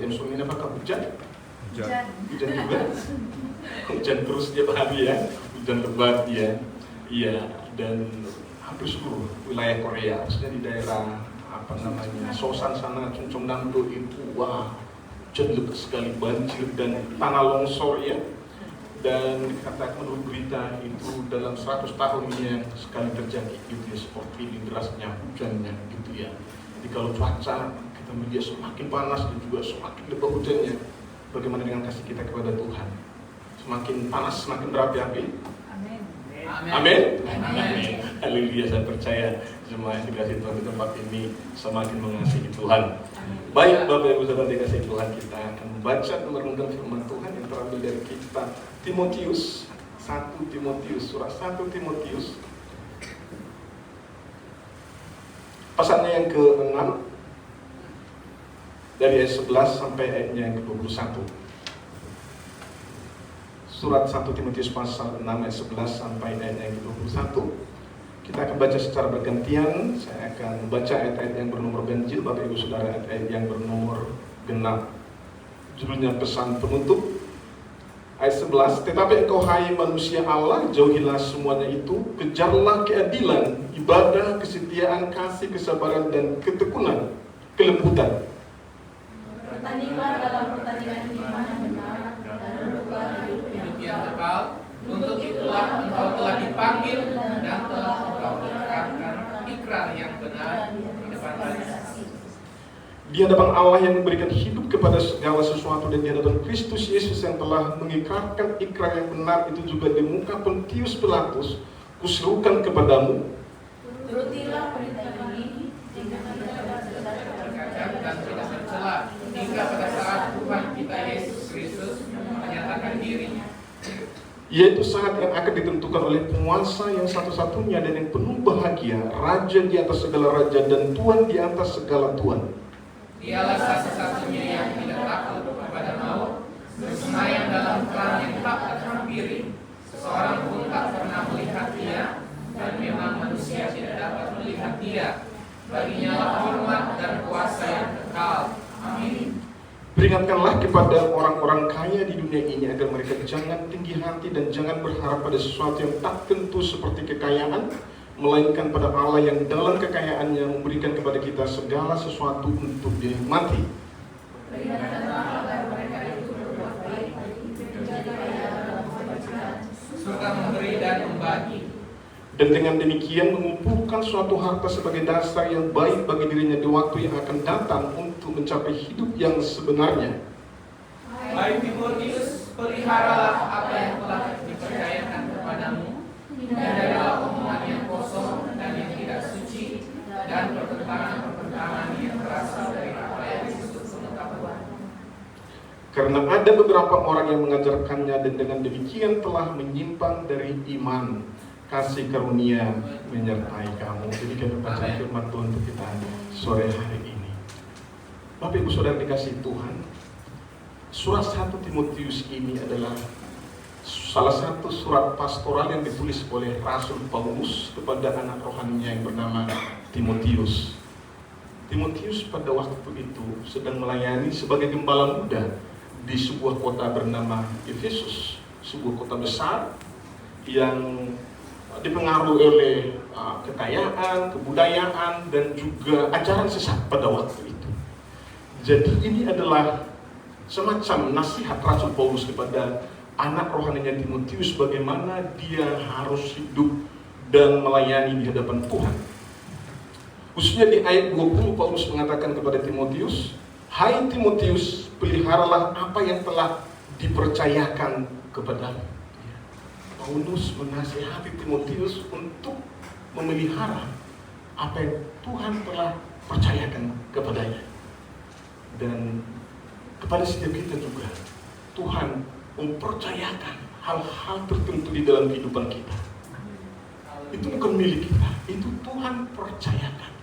musim ini apakah hujan? Hujan. Hujan juga. Hujan terus tiap hari ya, hujan lebat ya. Iya, dan hampir seluruh wilayah Korea, maksudnya di daerah Sosan sana, Chungcheongnam-do itu wah, hujan lebat sekali, banjir dan tanah longsor ya. Dan dikatakan menurut berita itu dalam 100 tahun ini yang sekali terjadi gitu ya, seperti ini derasnya hujannya gitu ya. Jadi kalau cuaca kita melihat semakin panas dan juga semakin lebat hujannya, bagaimana dengan kasih kita kepada Tuhan? Semakin panas semakin berapi-api. Amin. Amin. Amin. Haleluya, saya percaya semua yang dikasih Tuhan di tempat ini semakin mengasihi Tuhan. Baik Bapak Ibu Saudara dikasih Tuhan, kita akan membaca dan merenungkan firman Tuhan yang terambil dari kitab Timotius, 1 Timotius, surah 1 Timotius, pasalnya yang ke-6 dari ayat 11 sampai ayatnya yang ke-21. Surat 1 Timotius pasal 6 ayat 11 sampai ayatnya yang ke-21. Kita akan baca secara bergantian. Saya akan membaca ayat-ayat yang bernomor ganjil, Bapak Ibu Saudara ayat-ayat yang bernomor genap. Judulnya pesan penutup. Ayat 11, tetapi engkau hai manusia Allah, jauhilah semuanya itu, kejarlah keadilan, ibadah, kesetiaan, kasih, kesabaran, dan ketekunan, kelembutan. Bertandinglah dalam pertandingan iman yang benar, dan berubah hidup yang kekal. Untuk itulah engkau telah dipanggil dan telah engkau ikrar yang benar di depan saksi. Di hadapan Allah yang memberikan hidup kepada segala sesuatu, dan di hadapan Kristus Yesus yang telah mengikrarkan ikrar yang benar itu juga di muka Pontius Pilatus, kuserukan kepadamu, turutilah perintah ini dengan tidak terkadang dan tidak tercela, hingga pada saat Tuhan kita Yesus Kristus menyatakan dirinya, yaitu saat yang akan ditentukan oleh penguasa yang satu-satunya dan yang penuh bahagia, Raja di atas segala raja dan Tuhan di atas segala Tuhan. Dialah satu-satunya yang tidak takut kepada maut, bersemayam dalam terang yang tak terhampiri. Seorang pun tak pernah melihat dia, dan memang manusia tidak dapat melihat dia. Baginya lah hormat dan kuasa yang kekal. Amin. Peringatkanlah kepada orang-orang kaya di dunia ini agar mereka jangan tinggi hati dan jangan berharap pada sesuatu yang tak tentu seperti kekayaan, melainkan pada Allah yang dalam kekayaannya memberikan kepada kita segala sesuatu untuk dinikmati. Peringatkanlah agar mereka itu berbuat baik, menjadi kaya dalam kebajikan, Serta memberi dan membagi. Dan dengan demikian mengumpulkan suatu harta sebagai dasar yang baik bagi dirinya di waktu yang akan datang untuk mencapai hidup yang sebenarnya. Hai Timotius, peliharalah apa yang telah dipercayakan kepadamu. Hindarilah omongan yang kosong dan yang tidak suci, dan pertentangan-pertentangan yang berasal dari apa yang disebut pengetahuan. Karena ada beberapa orang yang mengajarkannya dan dengan demikian telah menyimpang dari iman. Kasih karunia menyertai kamu. Demikian bacaan firman Tuhan untuk kita sore hari ini. Bapak Ibu Saudara dikasih Tuhan, surat 1 Timotius ini adalah salah satu surat pastoral yang ditulis oleh Rasul Paulus kepada anak rohaninya yang bernama Timotius. Timotius pada waktu itu sedang melayani sebagai gembala muda di sebuah kota bernama Efesus, sebuah kota besar yang dipengaruhi oleh kekayaan, kebudayaan, dan juga ajaran sesat pada waktu itu. Jadi ini adalah semacam nasihat Rasul Paulus kepada anak rohaninya Timotius bagaimana dia harus hidup dan melayani di hadapan Tuhan. Khususnya di ayat 20 Paulus mengatakan kepada Timotius, hai Timotius, peliharalah apa yang telah dipercayakan kepadamu. Paulus menasihati Timotius untuk memelihara apa yang Tuhan telah percayakan kepadanya. Dan kepada setiap kita juga, Tuhan mempercayakan hal-hal tertentu di dalam kehidupan kita. Itu bukan milik kita, itu Tuhan percayakan.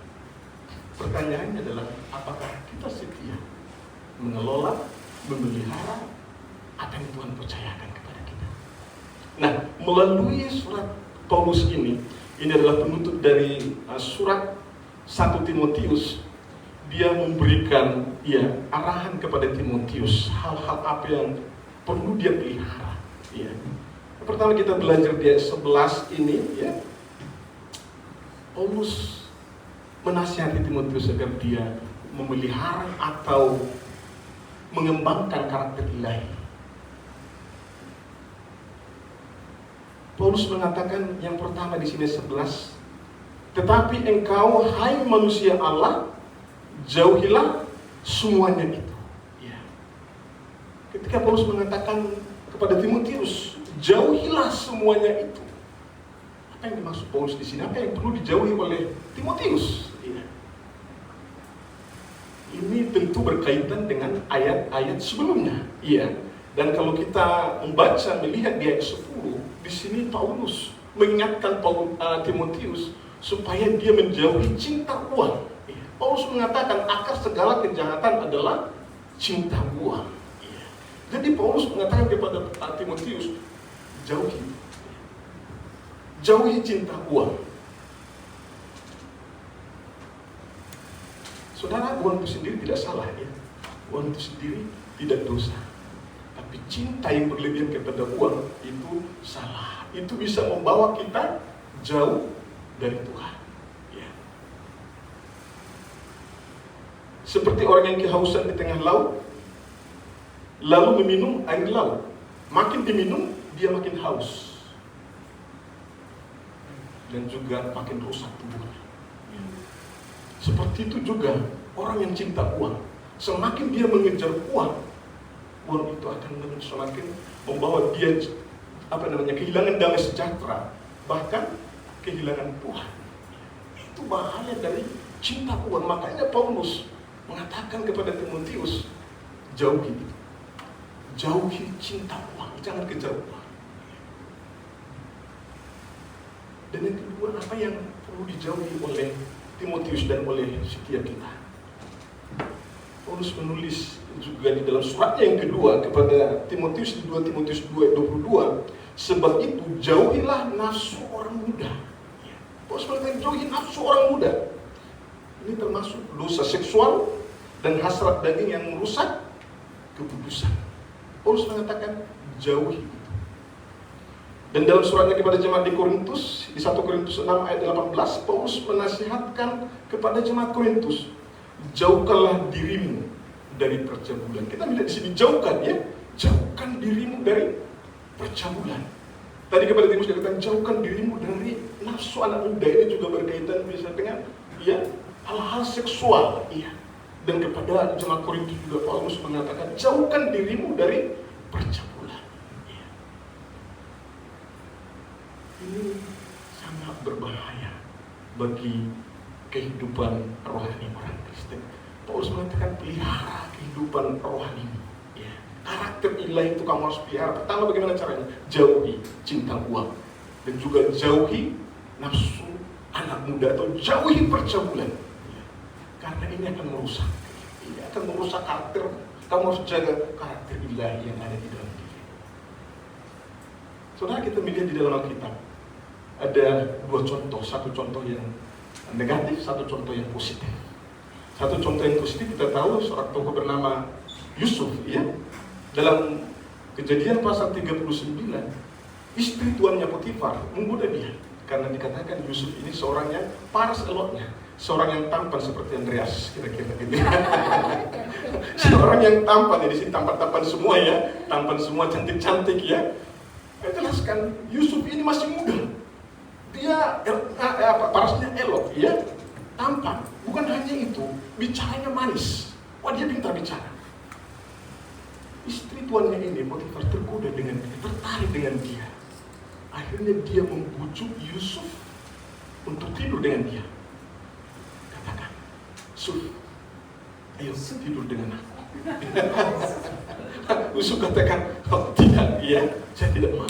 Pertanyaannya adalah, apakah kita setia mengelola, memelihara apa yang Tuhan percayakan kepada kita? Nah, melalui surat Paulus ini adalah penutup dari surat 1 Timotius. Dia memberikan ya arahan kepada Timotius, hal-hal apa yang perlu dia pelihara. Ya. Pertama kita belajar di ayat 11 ini, ya, Paulus menasihati Timotius agar dia memelihara atau mengembangkan karakter ilahi. Paulus mengatakan yang pertama di sini 11, tetapi engkau hai manusia Allah, jauhilah semuanya itu. Ya. Ketika Paulus mengatakan kepada Timotius, jauhilah semuanya itu. Apa yang dimaksud Paulus di sini? Apa yang perlu dijauhi oleh Timotius? Ya. Ini tentu berkaitan dengan ayat-ayat sebelumnya. Iya. Dan kalau kita membaca, melihat di ayat 10, di sini Paulus mengingatkan Timotius supaya dia menjauhi cinta uang. Iya. Paulus mengatakan akar segala kejahatan adalah cinta uang. Iya. Jadi Paulus mengatakan kepada Timotius, jauhi cinta uang. Saudara, uang itu sendiri tidak salah, ya. Uang itu sendiri tidak dosa. Tapi cinta yang berlebihan kepada uang itu salah. Itu bisa membawa kita jauh dari Tuhan. Ya. Seperti orang yang kehausan di tengah laut, lalu meminum air laut. Makin diminum, dia makin haus. Dan juga makin rusak tubuhnya. Seperti itu juga orang yang cinta uang. Semakin dia mengejar uang itu akan semakin membawa dia kehilangan damai sejahtera, bahkan kehilangan Tuhan. Itu bahaya dari cinta uang. Makanya Paulus mengatakan kepada Timotius, jauhi cinta uang, jangan kejar uang. Dan yang kedua, apa yang perlu dijauhi oleh Timotius dan oleh setiap kita? Paulus menulis juga di dalam suratnya yang kedua kepada Timotius, di 2 Timotius 2:22, sebab itu jauhilah nafsu orang muda. Paulus mengatakan jauhi nafsu orang muda. Ini termasuk dosa seksual dan hasrat daging yang merusak kekudusan. Paulus mengatakan jauhi itu. Dan dalam suratnya kepada jemaat di Korintus, di 1 Korintus 6 ayat 18, Paulus menasihatkan kepada jemaat Korintus, jauhkanlah dirimu dari percabulan. Kita melihat di sini jauhkan, ya, jauhkan dirimu dari percabulan. Tadi kepada Timotius dikatakan jauhkan dirimu dari nafsu anak muda. Ini juga berkaitan bisa dengan, ya, hal-hal seksual, ya. Dan kepada jemaat Korintus juga Paulus mengatakan jauhkan dirimu dari percabulan. Ya. Ini sangat berbahaya bagi kehidupan rohani orang Kristen. Paulus mengatakan pelihara kehidupan rohani. Ya. Karakter ilahi itu kamu harus pelihara. Pertama, bagaimana caranya? Jauhi cinta uang. Dan juga jauhi nafsu anak muda atau jauhi percabulan. Ya. Karena ini akan merusak. Ini akan merusak karakter. Kamu harus jaga karakter ilahi yang ada di dalam diri. Saudara, kita melihat di dalam Alkitab ada 2 contoh. Satu contoh yang negatif, satu contoh yang positif. Satu contoh yang positif kita tahu seorang tokoh bernama Yusuf, ya. Dalam Kejadian pasal 39, istri tuannya Potifar menggoda dia karena dikatakan Yusuf ini seorang yang paras eloknya, seorang yang tampan seperti Andreas, kira-kira gitu. Seorang yang tampan, di sini tampan-tampan semua, ya, tampan semua, cantik-cantik, ya. Jelaskan Yusuf ini masih muda. Dia parasnya elok, ya, tampan. Bukan hanya itu, bicaranya manis. Wah, dia pintar bicara. Istri tuannya ini, Potifar, tergoda dengan dia, tertarik dengan dia. Akhirnya dia membujuk Yusuf untuk tidur dengan dia. Katakan, Yusuf, ayo tidur dengan aku. Yusuf katakan, oh, tidak, ya, saya tidak mau.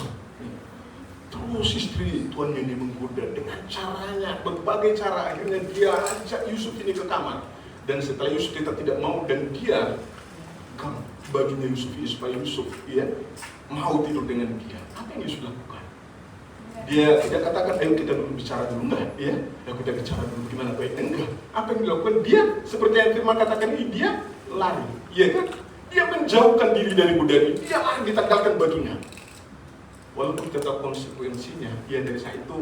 Terus istri tuannya ini menggoda dengan caranya, berbagai cara. Akhirnya dia ajak Yusuf ini ke kamar. Dan setelah Yusuf tidak mau, dan dia gam bajunya Yusuf ini supaya Yusuf, ya, mau tidur dengan dia. Apa yang Yusuf lakukan? Dia tidak katakan, ayo kita dulu bicara dulu, enggak, ya. Ayo kita bicara dulu gimana baik, enggak. Apa yang dilakukan? Dia, seperti yang firman katakan ini, dia lari, iya kan? Dia menjauhkan diri dari godaan ini, dia lari ditanggalkan bajunya. Walaupun tetap konsekuensinya, ya dari saat itu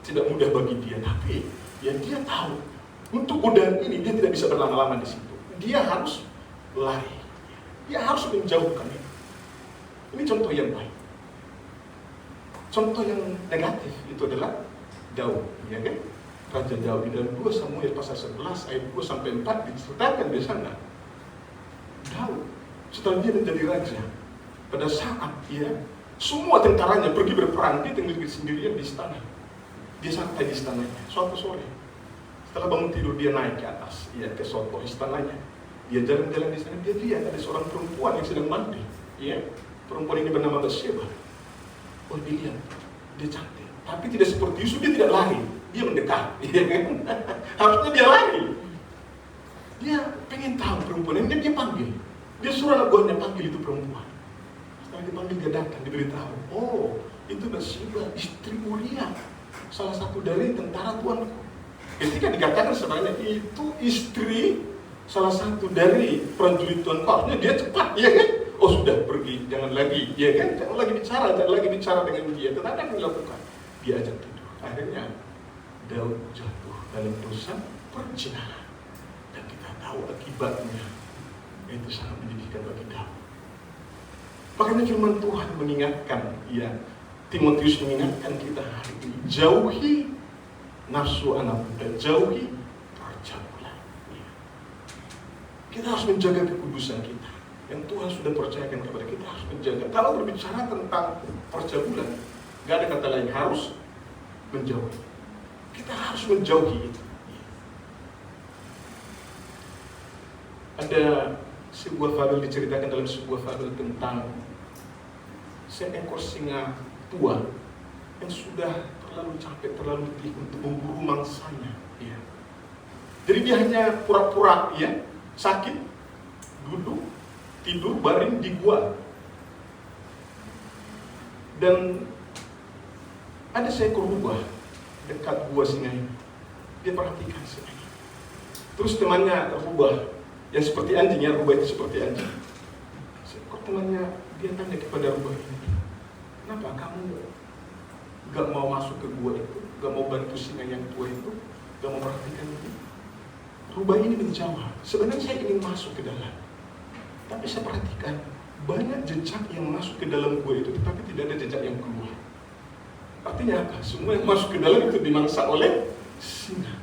tidak mudah bagi dia, tapi ya dia tahu untuk godaan ini dia tidak bisa berlama-lama di situ. Dia harus lari, dia harus menjauhkan itu. Ini contoh yang baik. Contoh yang negatif itu adalah Daud, ya kan? Raja Daud di dalam 2 Samuel pasal 11 ayat 2 sampai 4 diceritakan di sana. Daud setelah dia menjadi raja, pada saat semua tentaranya pergi berperang, dia tinggal sendirian di istana. Dia santai di istananya. Suatu sore, setelah bangun tidur dia naik ke atas, ke suatu istananya. Dia jalan-jalan di sana, dia lihat ada seorang perempuan yang sedang mandi. Perempuan ini bernama Bathsheba. Oh, dia lihat, dia cantik. Tapi tidak seperti Yusuf, dia tidak lari, dia mendekat. Harusnya dia lari. Dia pengen tahu perempuan ini, dia panggil. Dia suruh anak buahnya panggil itu perempuan. Setelah dipanggil dia datang, diberitahu, oh itu Bathsheba, istri Uria, salah satu dari tentara tuanku. Ketika dikatakan sebenarnya itu istri salah satu dari prajurit tuanku, harusnya dia cepat, ya kan? Oh sudah pergi, jangan lagi, ya kan? Jangan lagi bicara dengan dia. Tetapi apa yang dilakukan? Dia ajak tidur. Akhirnya Daud jatuh dalam dosa perzinahan. Dan kita tahu akibatnya itu sangat menyedihkan bagi Daud. Makanya firman Tuhan mengingatkan, Timotius mengingatkan kita hari ini, jauhi nafsu anak muda, jauhi percabulan. Kita harus menjaga kekudusan kita yang Tuhan sudah percayakan kepada kita, harus menjaga. Kalau berbicara tentang percabulan, gak ada kata lain, harus menjauhi. Kita harus menjauhi itu. Ada sebuah fabel diceritakan dalam sebuah fabel tentang seekor singa tua yang sudah terlalu capek, terlalu letih untuk memburu mangsanya. Jadi dia hanya pura-pura sakit, duduk, tidur, baring di gua. Dan ada seekor rubah dekat gua singa ini. Dia perhatikan singa ini. Terus temannya rubah yang seperti anjing, rubah itu seperti anjing. Seekor temannya dia tanya kepada rubah ini, kenapa kamu gak mau masuk ke gua itu, gak mau bantu singa yang tua itu, gak mau perhatikan itu? Rubah ini menjawab, sebenarnya saya ingin masuk ke dalam, tapi saya perhatikan banyak jejak yang masuk ke dalam gua itu, tetapi tidak ada jejak yang keluar. Artinya apa? Semua yang masuk ke dalam itu dimangsa oleh singa.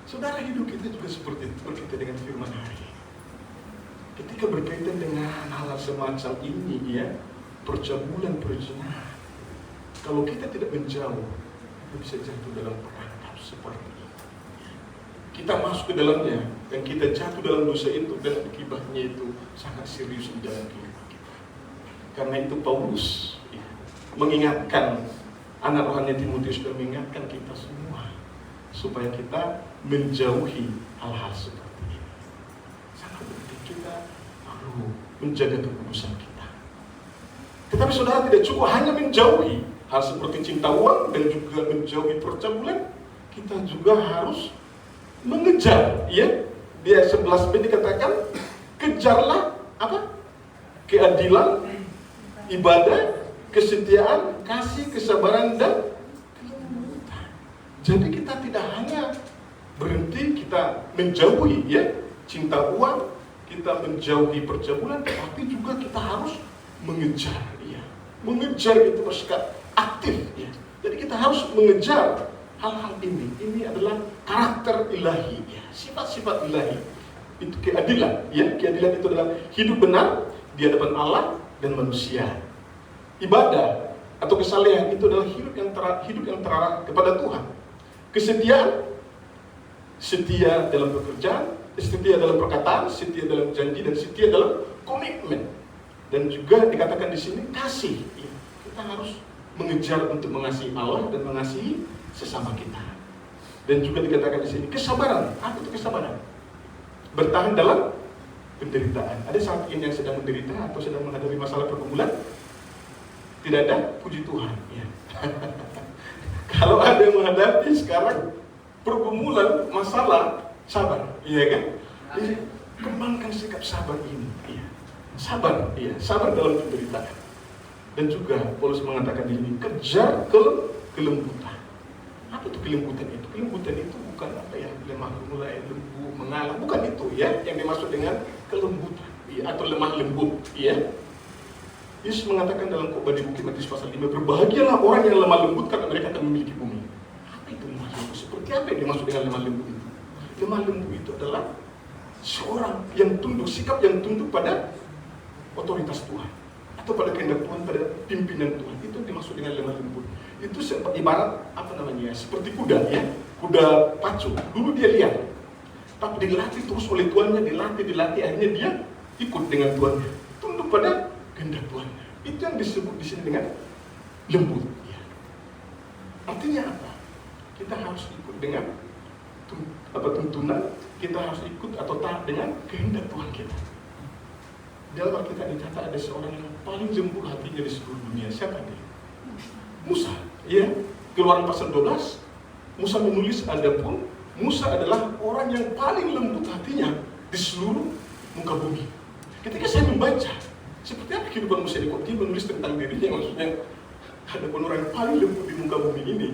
Saudara, hidup kita juga seperti itu kita dengan firman hari. Ketika berkaitan dengan hal semacam ini, percabulan, perzinahan, kalau kita tidak menjauh, kita bisa jatuh dalam perangkap seperti ini. Kita masuk ke dalamnya dan kita jatuh dalam dosa itu, dan akibatnya itu sangat serius di dalam kehidupan kita. Karena itu Paulus mengingatkan anak rohani Timotius, dan mengingatkan kita semua supaya kita menjauhi hal-hal seperti ini. Sangat penting kita perlu menjaga kekudusan kita. Tetapi saudara, tidak cukup hanya menjauhi hal seperti cinta uang dan juga menjauhi percabulan, kita juga harus mengejar. Dia 11b dikatakan, kejarlah apa? Keadilan, ibadah, kesetiaan, kasih, kesabaran, dan kelembutan. Jadi kita tidak hanya berhenti kita menjauhi cinta uang, kita menjauhi percabulan, tetapi juga kita harus mengejar. Mengejar itu bersikap aktif. Jadi kita harus mengejar hal-hal ini. Ini adalah karakter ilahi, sifat-sifat ilahi. Itu keadilan. Keadilan itu adalah hidup benar di hadapan Allah dan manusia. Ibadah atau kesalehan itu adalah hidup yang terarah kepada Tuhan. Kesetiaan, setia dalam pekerjaan, setia dalam perkataan, setia dalam janji, dan setia dalam komitmen. Dan juga dikatakan di sini kasih. Kita harus mengejar untuk mengasihi Allah dan mengasihi sesama kita. Dan juga dikatakan di sini kesabaran. Apa itu kesabaran? Bertahan dalam penderitaan. Ada saat ini yang sedang menderita atau sedang menghadapi masalah pergumulan? Tidak ada, puji Tuhan. Kalau ada yang menghadapi sekarang pergumulan, masalah, sabar, kan? Kembangkan sikap sabar ini. Iya. Sabar, iya, sabar dalam penderitaan. Dan juga Paulus mengatakan di sini, kejar kelembutan. Apa itu kelembutan itu? Kelembutan itu bukan apa ya, lemah mulai lembut, mengalah, bukan itu ya, yang dimaksud dengan kelembutan, iya, atau lemah lembut, iya. Yesus mengatakan dalam khotbah di Bukit Matius pasal 5, berbahagialah orang yang lemah lembut karena mereka akan memiliki bumi. Apa itu lemah lembut? Seperti apa yang dimaksud dengan lemah lembut itu? Lemah lembut itu adalah seorang yang tunduk, sikap yang tunduk pada otoritas Tuhan atau pada kehendak Tuhan, pada pimpinan Tuhan. Itu dimaksud dengan lemah lembut. Itu ibarat apa namanya? Seperti kuda ya, kuda pacu. Dulu dia liar, tapi dilatih terus oleh tuannya, dilatih, akhirnya dia ikut dengan tuannya, tunduk pada kehendak Tuhan. Itu yang disebut di sini dengan lembut. Ya. Artinya apa? Kita harus ikut dengan tuntunan, kita harus ikut atau taat dengan kehendak Tuhan kita. Dalam Alkitab dicatat ada seorang yang paling lembut hatinya di seluruh dunia. Siapa dia? Musa. Ya, Keluaran pasal 12. Musa menulis, adapun Musa adalah orang yang paling lembut hatinya di seluruh muka bumi. Ketika saya membaca, seperti apa kehidupan Musa di dia menulis tentang dirinya, maksudnya adapun orang yang paling lembut di muka bumi ini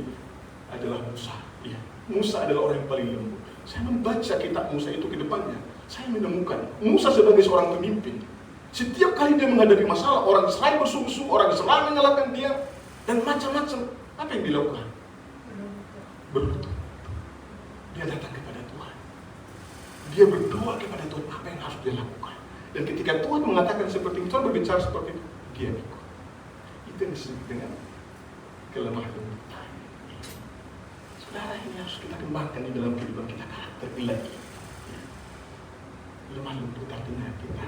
adalah Musa. Ya, Musa adalah orang yang paling lembut. Saya membaca kitab Musa itu ke depannya, saya menemukan Musa sebagai seorang pemimpin. Setiap kali dia menghadapi masalah, orang selain bersungguh-sungguh, orang selain menyalahkan dia, dan macam-macam. Apa yang dilakukan? Berlutut. Dia datang kepada Tuhan. Dia berdoa kepada Tuhan apa yang harus dia lakukan. Dan ketika Tuhan mengatakan seperti itu, Tuhan berbicara seperti itu, dia ikut. Itu yang disebut dengan kelemah lembutan. Saudara, ini harus kita kembangkan di dalam kehidupan kita, karakter ilahi. Lemah lembut artinya kita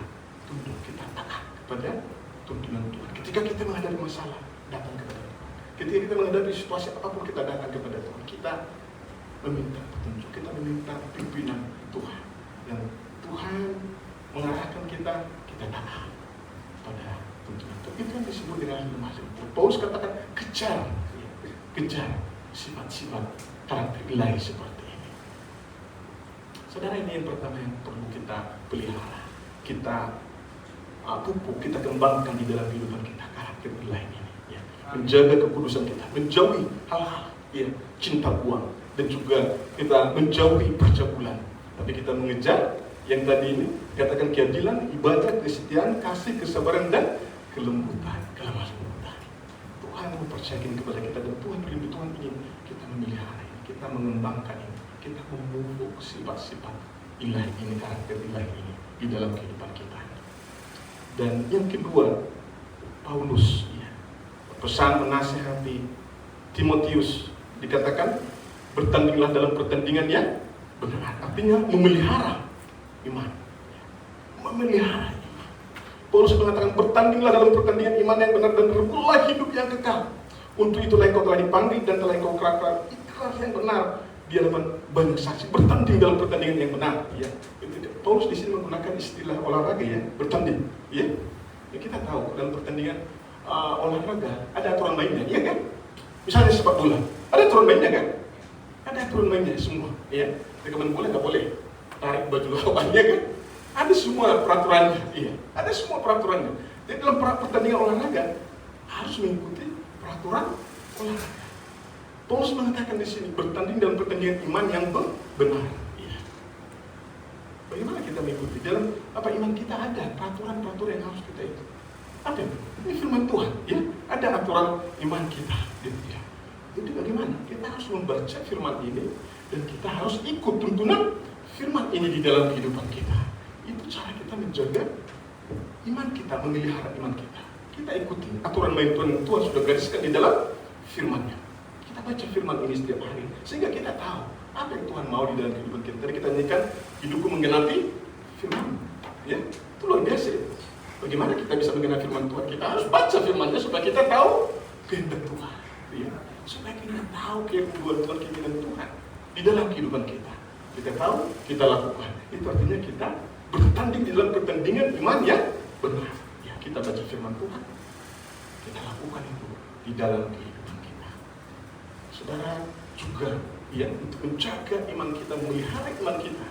tunduk, kita taat kepada tuntunan Tuhan. Ketika kita menghadapi masalah, datang kepada Tuhan. Ketika kita menghadapi situasi apapun, kita datang kepada Tuhan. Kita meminta petunjuk, kita meminta pimpinan Tuhan. Dan Tuhan mengarahkan kita taat pada tuntunan Tuhan. Itu yang disebut dengan lemah lembut. Paulus katakan, kejar sifat-sifat karakter ilahi seperti ini. Saudara, ini yang pertama yang perlu kita pelihara, kita pupuk, kita kembangkan di dalam kehidupan kita, karakter ilahi ini. Ya. Menjaga kekudusan kita, menjauhi hal-hal ya, cinta uang, dan juga kita menjauhi percabulan. Tapi kita mengejar yang tadi ini, katakan keadilan, ibadah, kesetiaan, kasih, kesabaran, dan kelembutan, kelemah lembutan. Tuhan mempercayakan kepada kita, dan Tuhan rindu, Tuhan ingin kita memelihara ini, kita mengembangkan ini, kita memupuk sifat-sifat ilahi ini, karakter ilahi ini di dalam kehidupan kita. Dan yang kedua, Paulus ya, pesan menasihati Timotius, dikatakan bertandinglah dalam pertandingan yang benar. Artinya memelihara iman. Memelihara iman. Paulus mengatakan bertandinglah dalam pertandingan iman yang benar dan rebutlah hidup yang kekal. Untuk itulah engkau telah dipanggil dan telah engkau kerakar ikhlas yang benar di hadapan banyak saksi. Bertanding dalam pertandingan yang benar. Ya. Paulus di sini menggunakan istilah olahraga ya, bertanding. Ya. Ya, kita tahu dalam pertandingan olahraga ada aturan mainnya, iya kan? Misalnya sepak bola, ada aturan mainnya kan? Ada aturan mainnya semua. Ya. Ketika main bola nggak boleh tarik baju lawannya kan? Ada semua peraturannya. Iya. Ada semua peraturannya. Jadi dalam pertandingan olahraga harus mengikuti peraturan olahraga. Paulus mengatakan di sini bertanding dalam pertandingan iman yang benar. Bagaimana kita mengikuti? Dalam apa iman kita ada peraturan-peraturan yang harus kita ikuti. Ada. Ini firman Tuhan, ya. Ada aturan iman kita. Gitu, ya. Jadi bagaimana? Kita harus membaca firman ini dan kita harus ikut tuntunan firman ini di dalam kehidupan kita. Itu cara kita menjaga iman kita, memelihara iman kita. Kita ikuti aturan main Tuhan yang Tuhan sudah gariskan di dalam firman-Nya. Kita baca firman ini setiap hari sehingga kita tahu apa yang Tuhan mau di dalam kehidupan kita. Tadi kita nyanyikan hidupku menggenapi firman. Ya, itu luar biasa. Bagaimana kita bisa menggenapi firman Tuhan? Kita harus baca firman-Nya supaya kita tahu kehendak Tuhan. Ya, supaya kita tahu kehendak Tuhan, keinginan Tuhan di dalam kehidupan kita. Kita tahu, kita lakukan. Itu artinya kita bertanding di dalam pertandingan iman yang benar. Ya, kita baca firman Tuhan, kita lakukan itu di dalam kehidupan kita. Saudara, juga ya, untuk menjaga iman kita, memelihara iman kita,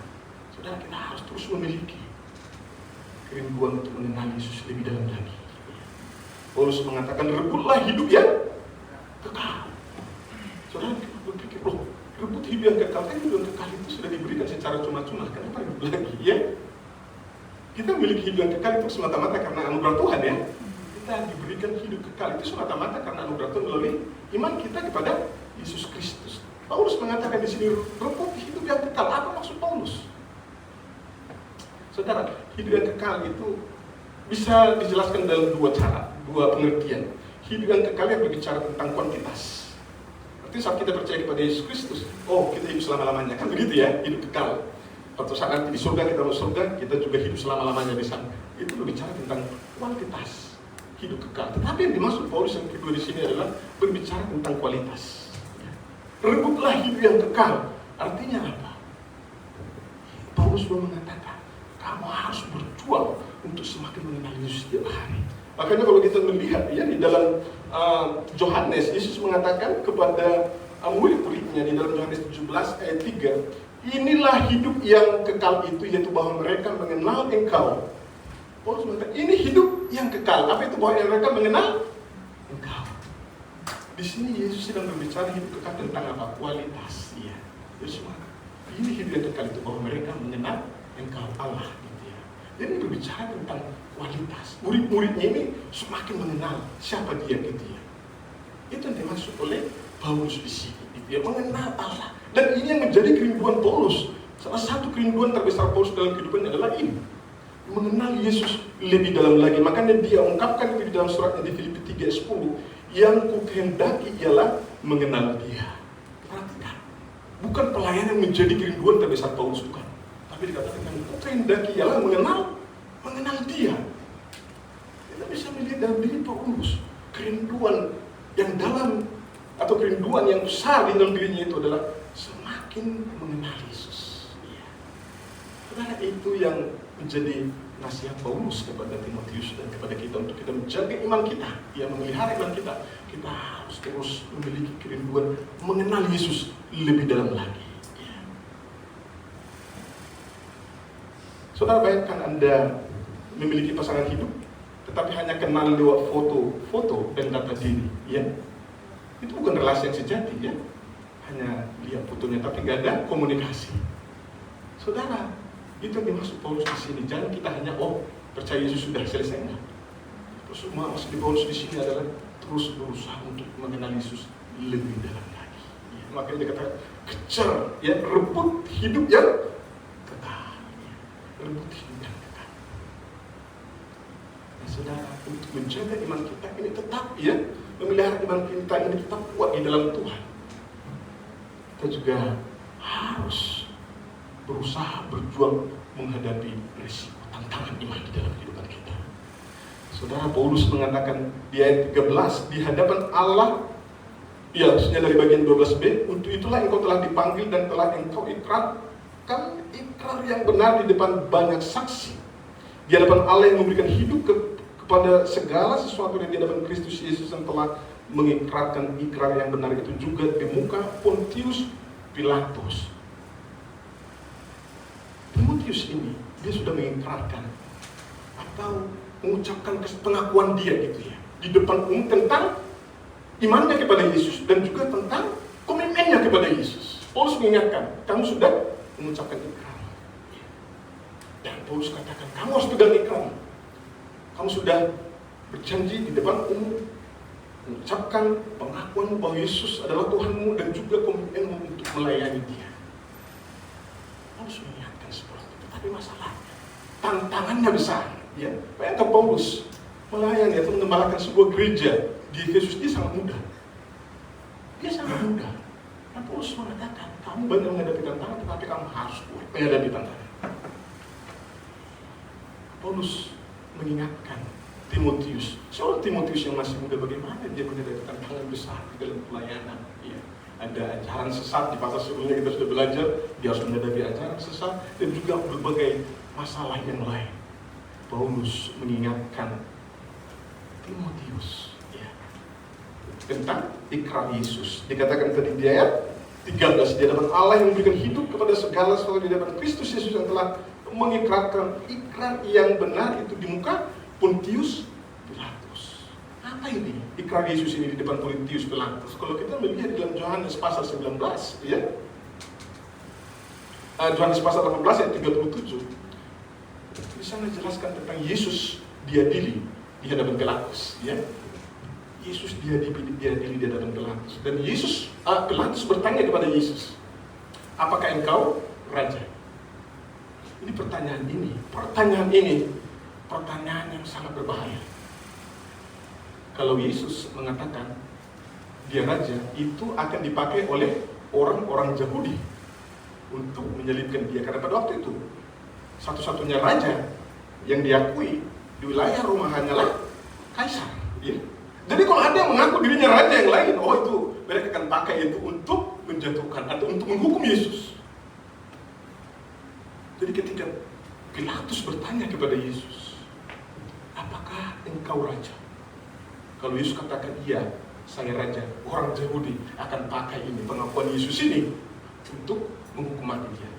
saudara, kita harus terus memiliki kerinduan untuk mengenal Yesus lebih dalam lagi. Paulus mengatakan, rebutlah hidup yang kekal. Saudara berpikir, rebut hidup yang kekal, kan hidup yang kekal itu sudah diberikan secara cuma-cuma, kenapa rebut lagi? Ya, kita memiliki hidup yang kekal itu semata-mata karena anugerah Tuhan ya. Kita diberikan hidup kekal itu semata-mata karena anugerah Tuhan melalui iman kita kepada Yesus Kristus. Paulus mengatakan di sini, rebut hidup yang kekal. Apa maksud Paulus? Saudara, hidup yang kekal itu bisa dijelaskan dalam dua cara, dua pengertian. Hidup yang kekal yang berbicara tentang kuantitas. Artinya saat kita percaya kepada Yesus Kristus, kita hidup selama-lamanya. Kan begitu ya, hidup kekal. Suatu saat nanti di surga, kita masuk surga, kita juga hidup selama-lamanya di sana. Itu berbicara tentang kuantitas hidup kekal. Tetapi yang dimaksud Paulus yang kedua di sini adalah berbicara tentang kualitas. Rebutlah hidup yang kekal. Artinya apa? Paulus mau mengatakan, kamu harus berjuang untuk semakin mengenal Yesus setiap hari. Makanya kalau kita melihat ya di dalam Yohanes, Yesus mengatakan kepada murid-muridnya di dalam Yohanes 17 ayat 3, inilah hidup yang kekal itu, yaitu bahwa mereka mengenal Engkau. Paulus mengatakan, ini hidup yang kekal. Apa itu bahwa mereka mengenal Engkau? Di sini Yesus sedang berbicara hidup kekal tentang apa? Kualitas. Ya. Yesus mengatakan, ini hidup yang kekal itu bahwa mereka mengenal Engkau Allah. Gitu ya. Jadi berbicara tentang kualitas. Murid-muridnya ini semakin mengenal siapa dia gitu ya. Itu yang dimaksud oleh Paulus di sini. Gitu ya. Mengenal Allah. Dan ini yang menjadi kerinduan Paulus. Salah satu kerinduan terbesar Paulus dalam kehidupannya adalah ini. Mengenal Yesus lebih dalam lagi. Makanya dia ungkapkan itu di dalam suratnya di Filipi 3:10. Yang kukehendaki ialah mengenal dia. Perhatikan. Bukan pelayanan yang menjadi kerinduan terbesar Paulus, bukan. Tapi dikatakan yang kukehendaki ialah mengenal dia. Kita bisa melihat dalam diri Paulus. Kerinduan yang dalam, atau kerinduan yang besar di dalam dirinya itu adalah semakin mengenal Yesus. Karena itu yang menjadi nasihat Paulus kepada Timotius dan kepada kita untuk kita menjaga iman kita, memelihara iman kita. Kita harus terus memiliki kerinduan mengenal Yesus lebih dalam lagi. Saudara, bayangkan Anda memiliki pasangan hidup, tetapi hanya kenal lewat foto dan data diri, ya. Itu bukan relasi yang sejati, ya. Hanya lihat fotonya, tapi nggak ada komunikasi. Saudara, itu yang dimaksud Paulus di sini. Jangan kita hanya percaya Yesus sudah selesai, enggak. Terus maksud Paulus di sini adalah terus berusaha untuk mengenal Yesus lebih dalam lagi. Ya, makanya dikatakan kejar, ya, rebut hidup yang kekal. Ya, rebut hidup yang kekal. Nah, saudara, untuk menjaga iman kita ini tetap, ya, memelihara iman kita ini tetap kuat di dalam Tuhan. Kita juga harus berusaha berjuang menghadapi risiko tantangan iman di dalam kehidupan kita. Saudara, Paulus mengatakan di ayat 13, di hadapan Allah, maksudnya dari bagian 12b, untuk itulah engkau telah dipanggil dan telah engkau ikrarkan ikrar yang benar di depan banyak saksi. Di hadapan Allah yang memberikan hidup kepada segala sesuatu, dan di hadapan Kristus Yesus yang telah mengikrarkan ikrar yang benar itu juga di muka Pontius Pilatus. Timotius ini, dia sudah mengikrarkan atau mengucapkan pengakuan dia gitu ya, di depan umum tentang imannya kepada Yesus dan juga tentang komitmennya kepada Yesus. Paulus mengingatkan, kamu sudah mengucapkan ikrar. Dan Paulus katakan, kamu harus pegang ikrar. Kamu sudah berjanji di depan umum, mengucapkan pengakuan bahwa Yesus adalah Tuhanmu dan juga komitmenmu untuk melayani Dia. Paulus mengingatkan seperti itu, tapi masalahnya tantangannya besar. Ya, bayangkan Paulus melayani atau mengembalakan sebuah gereja di Efesus, dia sangat mudah. Dia sangat mudah. Dan Paulus mengatakan, kamu banyak menghadapi tantangan, tetapi kamu harus kuat menghadapi tantangan. Paulus mengingatkan Timotius, seorang Timotius yang masih muda, bagaimana dia menghadapi tantangan besar di dalam pelayanan. Ya, ada ajaran sesat, di pasal sebelumnya kita sudah belajar, dia harus menghadapi ajaran sesat dan juga berbagai masalah yang lain. Paulus mengingatkan Timotius tentang ikrar Yesus. Dikatakan tadi di ayat 13, di hadapan Allah yang memberikan hidup kepada segala sesuatu, di hadapan Kristus Yesus yang telah mengikrarkan ikrar yang benar itu di muka Pontius Pilatus. Apa ini? Ikrar Yesus ini di depan Pontius Pilatus. Kalau kita melihat dalam Yohanes pasal 19, ya. Yohanes pasal 18 ayat 37. Di sana jelaskan tentang Yesus diadili di hadapan Pilatus, ya. Yesus diadili di hadapan Pilatus. Dan Pilatus bertanya kepada Yesus, apakah engkau raja? Ini pertanyaan yang sangat berbahaya. Kalau Yesus mengatakan dia raja, itu akan dipakai oleh orang-orang Yahudi untuk menyalibkan dia. Karena pada waktu itu satu-satunya raja yang diakui di wilayah Roma hanyalah Kaisar, ya. Jadi kalau ada yang mengaku dirinya raja yang lain, itu mereka akan pakai itu untuk menjatuhkan atau untuk menghukum Yesus. Jadi ketika Pilatus bertanya kepada Yesus, apakah engkau raja? Kalau Yesus katakan iya, saya raja, orang Yahudi akan pakai ini, pengakuan Yesus ini untuk menghukum mati dia.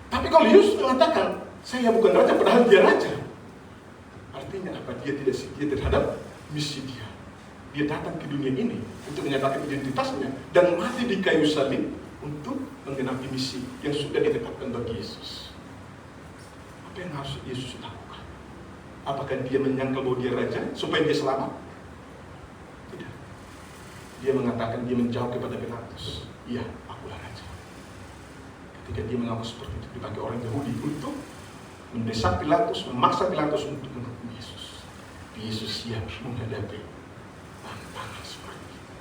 Tapi kalau Yesus mengatakan saya bukan raja, padahal dia raja, artinya apa? Dia tidak setia terhadap misi dia. Dia datang ke dunia ini untuk menyatakan identitasnya dan mati di kayu salib untuk menggenapi misi yang sudah ditetapkan bagi Yesus. Apa yang harus Yesus lakukan? Apakah dia menyangkal bahwa dia raja supaya dia selamat? Tidak. Dia mengatakan, dia menjawab kepada Pilatus, iya, akulah raja. Ketika dia mengaku seperti itu, dipakai orang Yahudi untuk mendesak Pilatus, memaksa Pilatus untuk menghukum Yesus. Yesus siap menghadapi tantangan seperti itu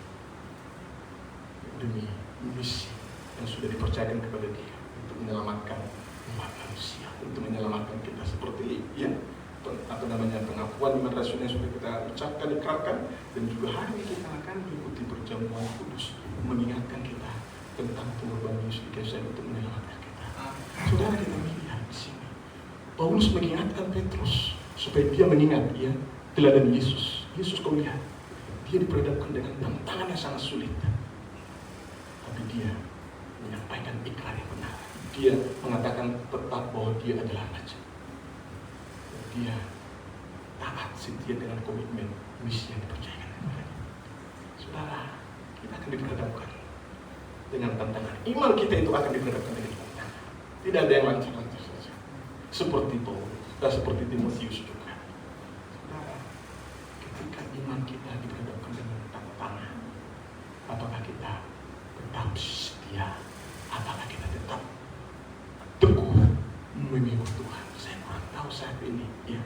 demi misi yang sudah dipercayakan kepada dia untuk menyelamatkan umat manusia, untuk menyelamatkan kita seperti pengakuan iman rasul yang sudah kita ucapkan, ikrarkan, dan juga hari ini kita akan mengikuti perjamuan kudus mengingatkan kita tentang pengorbanan Yesus di kayu salib untuk menyelamatkan kita. Saudara, kita melihat di sini Paulus mengingatkan Petrus supaya dia mengingat teladan Yesus. Yesus, kau lihat, dia diperhadapkan dengan tantangan yang sangat sulit, tapi dia menyampaikan ikrar yang benar. Dia mengatakan tetap bahwa dia adalah raja. Dia taat setia dengan komitmen misi yang dipercayakan kepadanya. Saudara, kita akan diperhadapkan dengan tantangan. Iman kita itu akan diperhadapkan dengan tantangan. Tidak ada yang lancar-lancar saja. Seperti Paulus dan seperti Timotius juga. Saudara, ketika iman kita diperhadapkan dengan tantangan, apakah kita tetap setia? Apakah kita tetap teguh mengikut Tuhan? Saya kurang tahu saat ini, ya,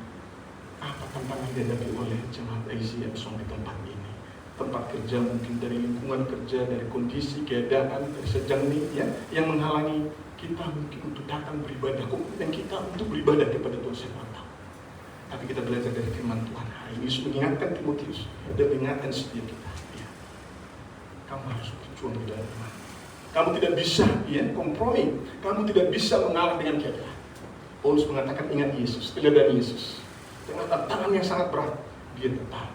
apa tantangan dihadapi oleh jemaat IC Epson di tempat ini. Tempat kerja mungkin dari lingkungan kerja, dari kondisi keadaan, dari sejauh ya, yang menghalangi kita mungkin untuk datang beribadah, dan kita untuk beribadah kepada Tuhan. Saya kurang tahu. Tapi kita belajar dari firman Tuhan hari ini, Yesus mengingatkan Timotius dan mengingatkan setiap kita. Ya, kamu harus berjuang di dalam iman. Kamu tidak bisa kompromi. Kamu tidak bisa mengalah dengan keadaan. Paulus mengatakan, ingat Yesus, teladan Yesus. Dengan tantangan yang sangat berat, dia tetap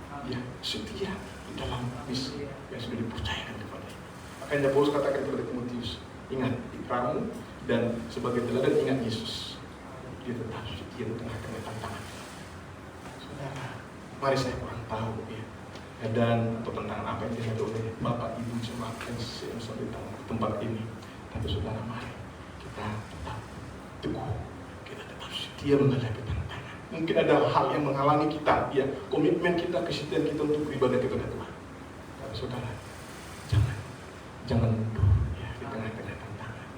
setia di dalam misi yang sudah dipercayakan kepadanya. Makanya Paulus katakan kepada Timotius, ingat ikrarmu dan sebagai teladan ingat Yesus. Dia tetap setia di tengah-tengah tantangan. Saudara, mari saya kurang tahu dan atau tentang apa yang dihadapi oleh Bapak Ibu jemaat yang sampai tempat ini. Tapi saudara, mari kita tetap teguh, kita tetap setia menghadapi tantangan. Mungkin ada hal yang menghalangi kita, komitmen kita, kesetiaan kita untuk beribadah kepada Tuhan. Tapi saudara, jangan mundur di tengah-tengah tantangan.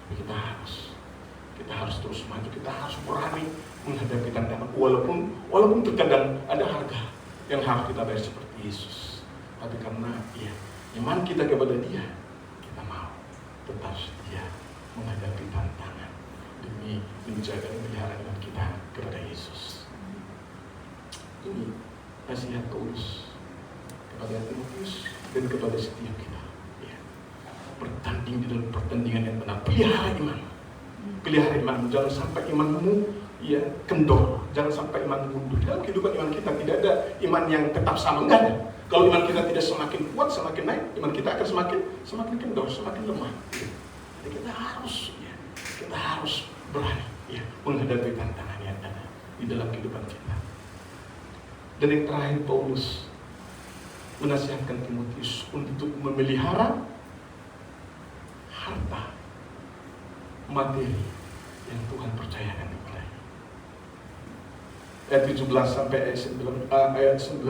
Tapi kita harus terus maju, kita harus berani menghadapi tantangan, walaupun terkadang ada harga yang harus kita bayar seperti Yesus. Tapi karena iman kita kepada Dia, kita mau tetap setia menghadapi tantangan demi menjaga dan melihara iman kita kepada Yesus. Ini nasihat Paulus kepada Timotius dan kepada setiap kita. Bertanding di dalam pertandingan yang benar. Pelihara iman. Pelihara iman. Jangan sampai imanmu kendor. Jangan sampai iman mundur. Dalam kehidupan iman kita tidak ada iman yang tetap sama, enggak ada. Kalau iman kita tidak semakin kuat, semakin naik, iman kita akan semakin kendor, semakin lemah. Jadi kita harus Kita harus berani ya menghadapi tantangan yang ada di dalam kehidupan kita. Dan yang terakhir, Paulus menasihatkan Timotius untuk memelihara harta materi yang Tuhan percayakan kepadanya. Ayat 17 sampai ayat 19,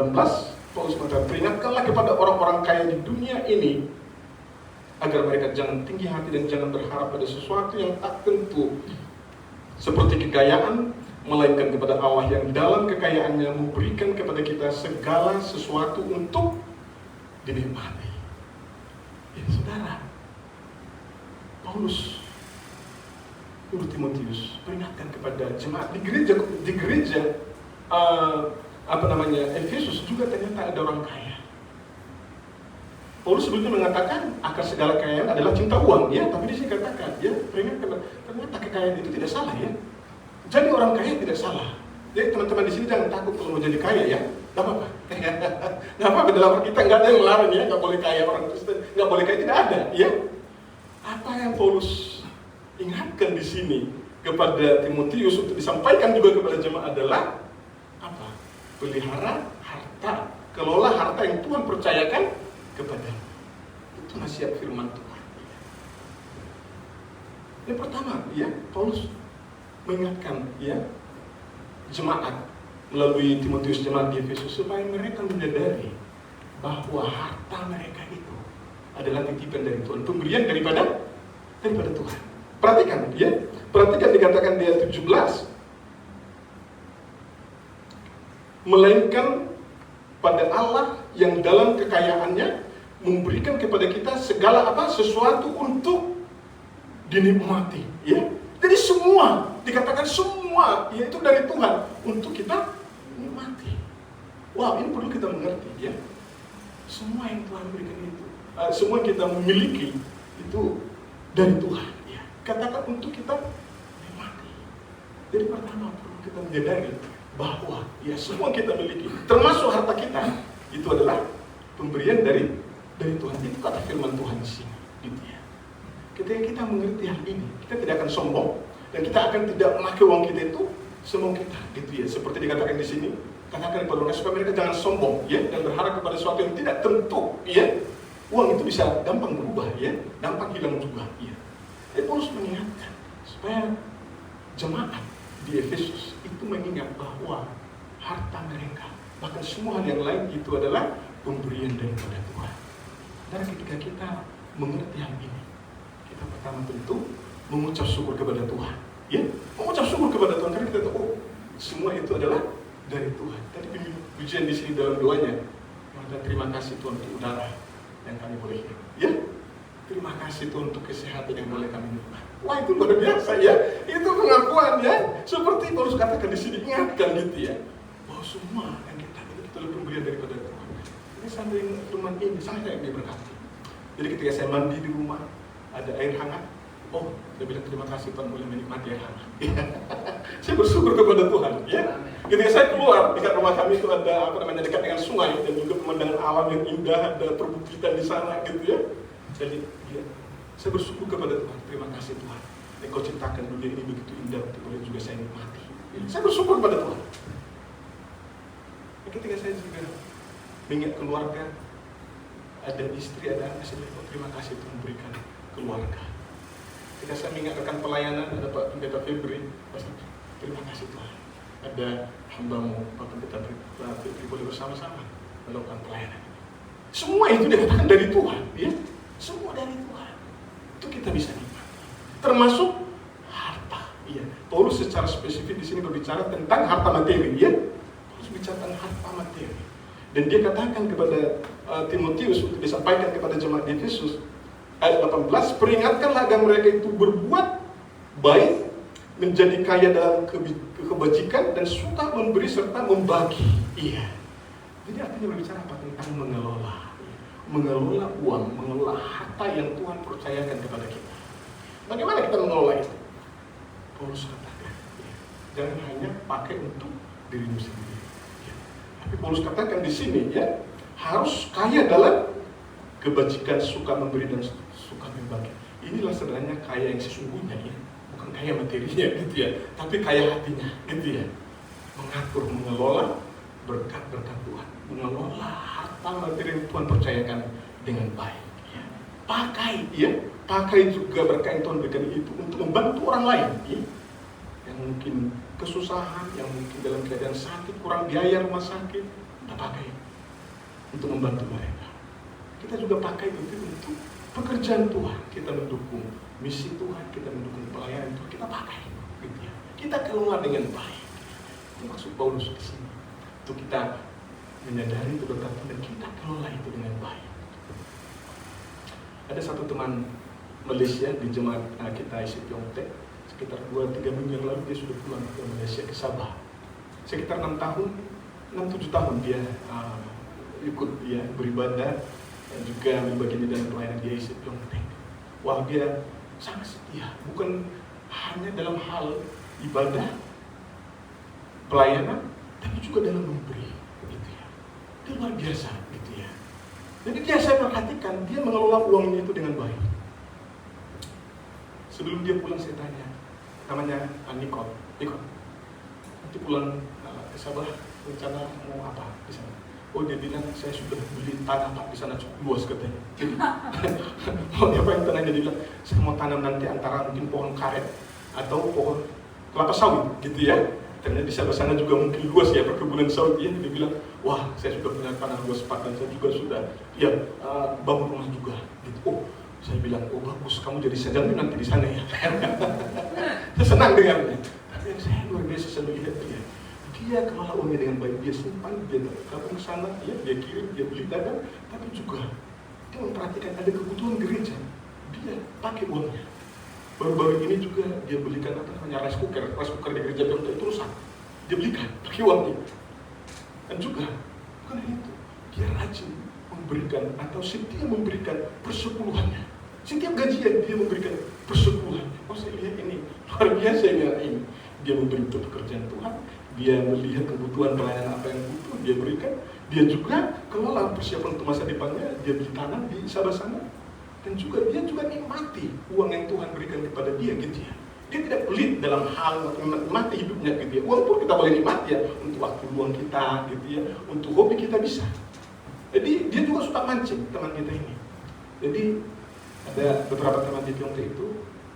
Paulus mengatakan, peringatkanlah kepada orang-orang kaya di dunia ini agar mereka jangan tinggi hati dan jangan berharap pada sesuatu yang tak tentu seperti kekayaan, melainkan kepada Allah yang dalam kekayaannya memberikan kepada kita segala sesuatu untuk dinikmati. Ya saudara, Paulus guru Timotius peringatkan kepada jemaat di gereja Efesus juga ternyata ada orang kaya. Paulus sebelumnya mengatakan akar segala kekayaan adalah cinta uang, ya, tapi di sini katakan, ya, peringatkan ternyata kekayaan itu tidak salah, ya. Jadi orang kaya tidak salah. Jadi teman-teman di sini jangan takut kalau mau jadi kaya, ya. Gak apa-apa. Gak apa-apa, dalam kita nggak ada yang melarang, ya, nggak boleh kaya orang Kristen, nggak boleh kaya, tidak ada, ya. Apa yang Paulus ingatkan di sini kepada Timotius untuk disampaikan juga kepada jemaat adalah apa? Pelihara harta, kelola harta yang Tuhan percayakan kepada. Itu nasihat firman Tuhan. Yang pertama, ya, Paulus mengingatkan, ya, jemaat melalui Timotius, jemaat di Efesus, supaya mereka menyadari bahwa harta mereka itu adalah titipan dari Tuhan, pemberian daripada Tuhan. Perhatikan, ya, perhatikan dikatakan di ayat 17, melainkan pada Allah yang dalam kekayaannya memberikan kepada kita segala sesuatu untuk dinikmati, ya. Jadi semua dikatakan semua, yaitu dari Tuhan untuk kita nikmati. Wow, ini perlu kita mengerti, ya. Semua yang Tuhan berikan itu, semua yang kita memiliki itu dari Tuhan, ya. Katakan untuk kita nikmati. Jadi pertama perlu kita menyadari bahwa ya semua kita miliki, termasuk harta kita, itu adalah pemberian dari Tuhan. Itu kata firman Tuhan di sini, gitu ya. Ketika kita mengerti hal ini, kita tidak akan sombong dan kita akan tidak memakai uang kita itu semau kita, gitu ya. Seperti dikatakan di sini, katakan kepada mereka supaya mereka jangan sombong, ya, dan berharap kepada sesuatu yang tidak tentu, ya. Uang itu bisa gampang berubah, ya, gampang hilang juga, ya. Jadi Paulus mengingatkan supaya jemaat di Efesus itu mengingat bahwa harta mereka, bahkan semua hal yang lain itu adalah pemberian daripada Tuhan. Dan ketika kita mengerti hal ini, kita pertama tentu mengucap syukur kepada Tuhan, ya, mengucap syukur kepada Tuhan karena kita tahu, oh, semua itu adalah dari Tuhan. Tadi pujian di sini dalam doanya, terima kasih Tuhan untuk udara yang kami boleh hidup, ya. Terima kasih Tuhan untuk kesehatan yang boleh kami nikmati. Wah, itu luar biasa, ya. Itu pengakuan, ya. Seperti Paulus katakan di sini, ingatkan gitu, ya, bahwa semua yang kita itu adalah pemberian daripada Tuhan. Ini sambil rumah ini sangat diberkati. Jadi ketika saya mandi di rumah, ada air hangat, oh, saya bilang terima kasih Tuhan boleh menikmati air hangat. Saya bersyukur kepada Tuhan, ya. Ketika saya keluar, dekat rumah kami itu ada dekat dengan sungai dan juga pemandangan alam yang indah, ada perbukitan di sana, gitu, ya. Jadi, ya, saya bersyukur kepada Tuhan. Terima kasih Tuhan. Engkau ciptakan dunia ini begitu indah untuk boleh juga saya nikmati. Saya bersyukur kepada Tuhan. Ketika saya juga mengingat keluarga, ada istri, ada anak, saya bilang, terima kasih Tuhan berikan keluarga. Ketika saya mengingat rekan pelayanan, ada Pak Pendeta Febri, terima kasih Tuhan. Ada hambamu, Pak Pendeta Febri, boleh bersama-sama melakukan pelayanan. Semua itu dikatakan dari Tuhan, ya. Semua dari Tuhan. Itu kita bisa nikmati. Termasuk harta, ya. Paulus secara spesifik di sini berbicara tentang harta materi, ya. Paulus bicara tentang harta materi. Dan dia katakan kepada Timotius untuk disampaikan kepada jemaat di Efesus, ayat 18, peringatkanlah agar mereka itu berbuat baik, menjadi kaya dalam kebajikan dan suka memberi serta membagi. Iya. Jadi artinya berbicara apa? Tentang mengelola uang, mengelola harta yang Tuhan percayakan kepada kita. Bagaimana kita mengelola itu? Paulus katakan, ya, jangan hanya pakai untuk dirimu sendiri. Ya. Tapi Paulus katakan di sini, ya, harus kaya dalam kebajikan, suka memberi dan suka berbagi. Inilah sebenarnya kaya yang sesungguhnya, ya, bukan bukan kaya materinya gitu ya, tapi kaya hatinya gitu ya. Mengatur, mengelola berkat-berkat Tuhan, mengelola harta materi yang Tuhan percayakan dengan baik. Ya. Pakai juga berkat yang Tuhan berikan itu untuk membantu orang lain. Ya. Yang mungkin kesusahan, yang mungkin dalam keadaan sakit, kurang biaya rumah sakit, kita pakai untuk membantu mereka. Kita juga pakai itu untuk pekerjaan Tuhan, kita mendukung misi Tuhan, kita mendukung pelayanan Tuhan, kita pakai, gitu ya. Kita kelola dengan baik. Itu maksud Paulus di sini. Untuk kita menyadari itu berkat dan kita kelola itu dengan baik. Ada satu teman Malaysia di jemaat kita ICP Yongtek, sekitar 2-3 minggu yang lalu dia sudah pulang ke Malaysia, ke Sabah. Sekitar 6-7 tahun dia ikut dia beribadah dan juga berbagian dalam pelayanan di ICP Yongtek. Wah, dia sangat setia, bukan hanya dalam hal ibadah, pelayanan, tapi juga dalam memberi, gitu ya. Dia luar biasa, gitu ya. Jadi saya perhatikan, dia mengelola uangnya itu dengan baik. Sebelum dia pulang saya tanya, namanya Nikon, nanti pulang ke Sabah, rencana mau apa di sana? Oh, dia bilang saya sudah beli tanah Pak di sana cukup luas katanya. Jadi, mau ngapain tanahnya? Dia bilang saya mau tanam nanti antara mungkin pohon karet atau pohon kelapa sawit, gitu ya. Ternyata di sana juga mungkin luas ya perkebunan sawit. Dia bilang, wah saya sudah punya tanah luas Pak dan saya juga sudah bangun rumah juga. Gitu. Oh, saya bilang, oh bagus, kamu jadi sejam nanti di sana ya. Saya senang dengarnya. Tapi yang saya luar biasa saya melihat dia kelola uangnya dengan baik, dia simpan, dia gabung ke sana, dia kirim, dia beli dagang, tapi juga dia memperhatikan ada kebutuhan gereja, dia pakai uangnya. Baru-baru ini juga dia belikan rice cooker di gereja itu rusak, dia belikan pakai uangnya. Dan juga bukan hanya itu, dia rajin memberikan atau setia memberikan persepuluhannya. Setiap gajian dia memberikan persepuluhannya. Oh, saya lihat ini luar biasa ini. Dia memberi untuk pekerjaan Tuhan. Dia melihat kebutuhan pelayanan apa yang butuh, dia berikan. Dia juga kelola persiapan untuk masa depannya, dia beli tanah di Sabah sana. Dan juga dia juga nikmati uang yang Tuhan berikan kepada dia, gitu ya. Dia tidak pelit dalam hal menikmati hidupnya, gitu ya. Uang pun kita boleh nikmati ya, untuk waktu luang kita, gitu ya. Untuk hobi kita bisa. Jadi dia juga suka mancing, teman kita ini. Jadi ada beberapa teman di Tiongkok itu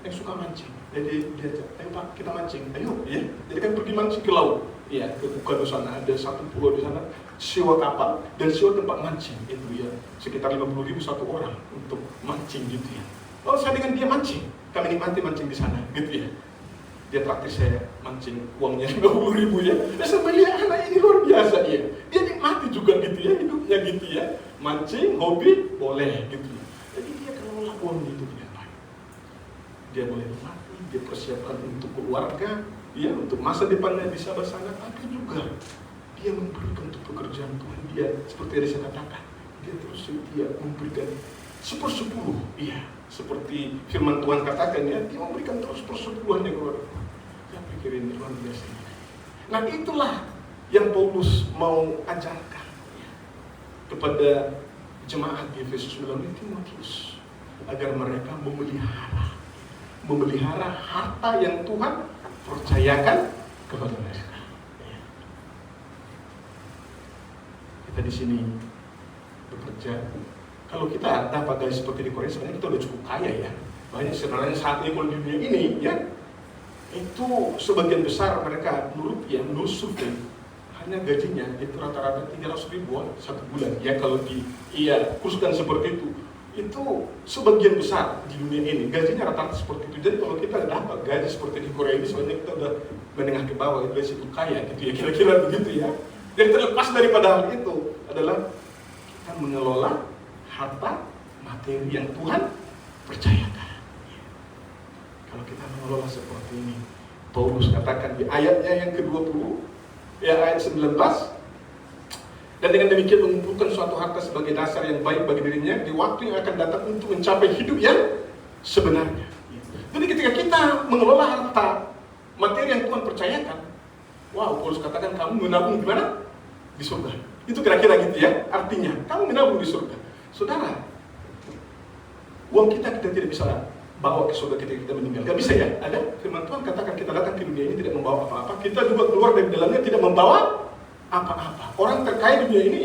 yang suka mancing. Jadi dia ajak, ayo Pak kita mancing, ayo ya. Jadi kan pergi mancing ke laut, ya ke Bukado sana ada satu pulau di sana, sewa kapal dan sewa tempat mancing itu ya sekitar 50.000 satu orang untuk mancing gitu ya. Lalu saya dengan dia mancing, kami nikmati mancing di sana gitu ya. Dia traktir saya mancing uangnya 50.000 ya. Saya melihat anak ini luar biasa ya. Dia nikmati juga gitu ya hidupnya gitu ya. Mancing, hobi boleh gitu. Jadi dia kelola uangnya itu dengan baik. Dia boleh nikmati. Dia persiapkan untuk keluarga, ya, untuk masa depannya di Sabah sana, tapi juga dia memberikan untuk pekerjaan Tuhan. Dia seperti yang saya katakan, dia terus setia memberikan 1/10, iya, seperti firman Tuhan katakan ya, dia memberikan terus 1/10-nya kepada Tuhan. Saya pikir ini luar biasa. Nah itulah yang Paulus mau ajarkan ya, kepada jemaat di Efesus melalui Timotius, agar mereka memelihara harta yang Tuhan percayakan kepada mereka. Kita di sini bekerja. Kalau kita dapat gaji seperti di Korea, sebenarnya kita udah cukup kaya ya. Banyak sebenarnya saat ini kalau di dunia ini ya, itu sebagian besar mereka menurut survei hanya gajinya itu rata-rata 300.000 satu bulan. Ya kalau khususkan seperti itu sebagian besar di dunia ini gajinya rata-rata seperti itu. Jadi kalau kita dapat gaji seperti di Korea ini sebenarnya kita udah menengah ke bawah, itu dari situ kaya gitu ya, kira-kira begitu ya. Dan terlepas daripada hal itu adalah kita mengelola harta materi yang Tuhan percayakan. Kalau kita mengelola seperti ini, Paulus katakan di ayatnya yang ke-20 ya ayat 19, dan dengan demikian mengumpulkan suatu harta sebagai dasar yang baik bagi dirinya di waktu yang akan datang untuk mencapai hidup yang sebenarnya. Jadi ketika kita mengelola harta materi yang Tuhan percayakan, wow, Paulus katakan kamu menabung di mana? Di surga. Itu kira-kira gitu ya, artinya kamu menabung di surga. Saudara, uang kita tidak bisa bawa ke surga ketika kita meninggal. Gak bisa ya? Ada firman Tuhan katakan kita datang ke dunia ini tidak membawa apa-apa. Kita juga keluar dari dalamnya tidak membawa apa-apa. Orang terkaya dunia ini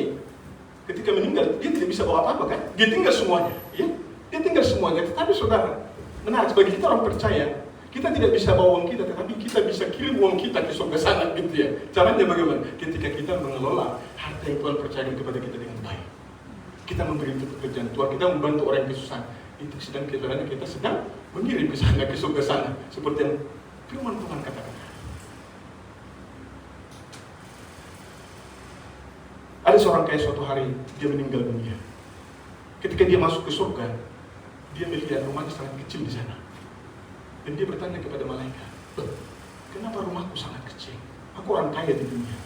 ketika meninggal dia tidak bisa bawa apa-apa kan? Dia tinggal semuanya, ya? Dia tinggal semuanya. Tetapi saudara, menarik bagi kita orang percaya, kita tidak bisa bawa uang kita, tetapi kita bisa kirim uang kita ke surga sana, gitu ya. Caranya bagaimana? Ketika kita mengelola harta yang Tuhan percayakan kepada kita dengan baik. Kita memberi untuk pekerjaan Tuhan, kita membantu orang yang kesusahan. Itu sedang kita sedang mengirim ke sana, ke surga sana, seperti yang firman Tuhan katakan. Ada seorang kaya suatu hari dia meninggal dunia. Ketika dia masuk ke surga, dia melihat rumahnya sangat kecil di sana. Dan dia bertanya kepada malaikat, kenapa rumahku sangat kecil? Aku orang kaya di dunia.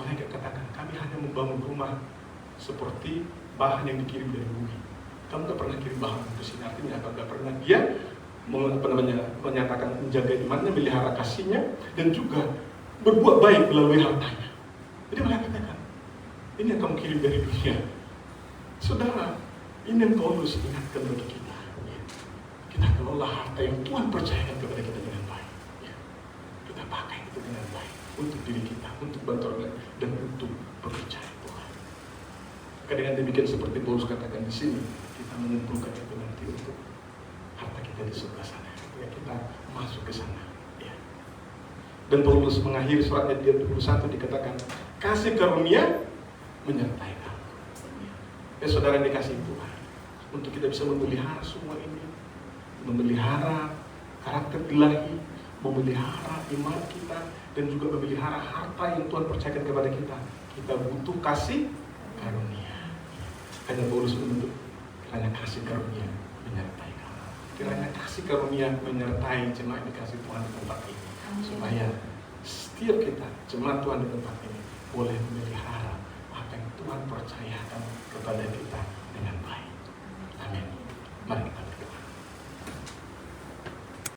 Malaikat katakan, kami hanya membangun rumah seperti bahan yang dikirim dari bumi. Kamu gak pernah kirim bahan ke sini, artinya gak pernah dia menyatakan menjaga imannya, melihara kasihnya, dan juga berbuat baik melalui hartanya. Jadi malaikat katakan, ini yang kamu kirim dari dunia. Saudara, ini yang Paulus ingatkan bagi kita. Kita kelola harta yang Tuhan percayakan kepada kita dengan baik. Kita pakai itu dengan baik untuk diri kita, untuk bantu orang lain, dan untuk percaya Tuhan. Maka dengan demikian seperti Paulus katakan di sini, kita mengumpulkan itu nanti untuk harta kita di sebelah sana. Ya, kita masuk ke sana. Ya. Dan Paulus mengakhiri suratnya di 21 dikatakan, kasih karunia menyertai kamu. Ya, saudara yang dikasih Tuhan, untuk kita bisa memelihara semua ini, memelihara karakter ilahi, memelihara iman kita, dan juga memelihara harta yang Tuhan percayakan kepada kita. Kita butuh kasih karunia. Hanya Paulus menuntut, kiranya kasih karunia menyertai kamu. Kiranya kasih karunia menyertai jemaat yang dikasih Tuhan di tempat ini. Supaya setiap kita, jemaat Tuhan di tempat ini, boleh memelihara apa yang Tuhan percayakan kepada kita dengan baik. Amin. Mari kita